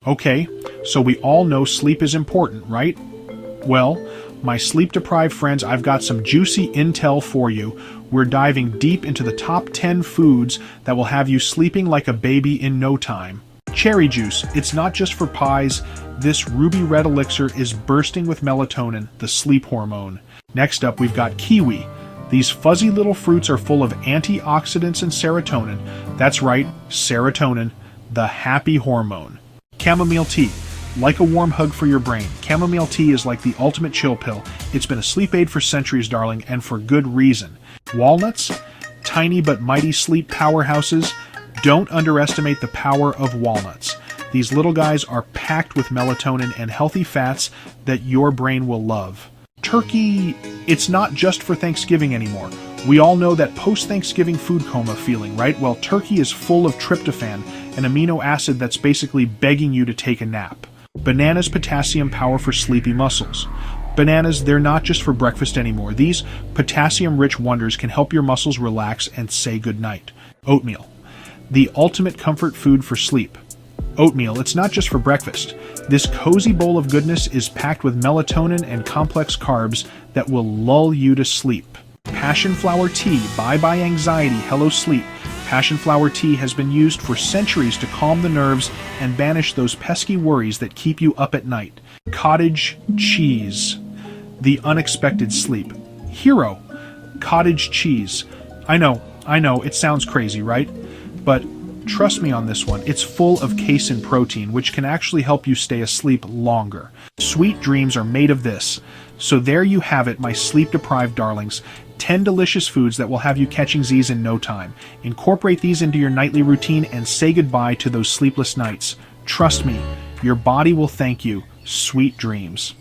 Okay, so we all know sleep is important, right? Well, my sleep-deprived friends, I've got some juicy intel for you. We're diving deep into the top 10 foods that will have you sleeping like a baby in no time. Cherry juice, it's not just for pies. This ruby red elixir is bursting with melatonin, the sleep hormone. Next up, we've got kiwi. These fuzzy little fruits are full of antioxidants and serotonin. That's right, serotonin, the happy hormone. Chamomile tea. Like a warm hug for your brain, chamomile tea is like the ultimate chill pill. It's been a sleep aid for centuries, darling, and for good reason. Walnuts, tiny but mighty sleep powerhouses. Don't underestimate the power of walnuts. These little guys are packed with melatonin and healthy fats that your brain will love. Turkey, it's not just for Thanksgiving anymore. We all know that post-Thanksgiving food coma feeling, right? Well, turkey is full of tryptophan, an amino acid that's basically begging you to take a nap. Bananas, potassium power for sleepy muscles. Bananas, they're not just for breakfast anymore. These potassium-rich wonders can help your muscles relax and say goodnight. Oatmeal, the ultimate comfort food for sleep. Oatmeal, it's not just for breakfast. This cozy bowl of goodness is packed with melatonin and complex carbs that will lull you to sleep. Passion flower tea, bye-bye anxiety, hello sleep. Passion flower tea has been used for centuries to calm the nerves and banish those pesky worries that keep you up at night. Cottage cheese, the unexpected sleep. Hero, cottage cheese. I know, it sounds crazy, right? But trust me on this one, it's full of casein protein, which can actually help you stay asleep longer. Sweet dreams are made of this. So there you have it, my sleep-deprived darlings. 10 delicious foods that will have you catching Z's in no time. Incorporate these into your nightly routine and say goodbye to those sleepless nights. Trust me, your body will thank you. Sweet dreams.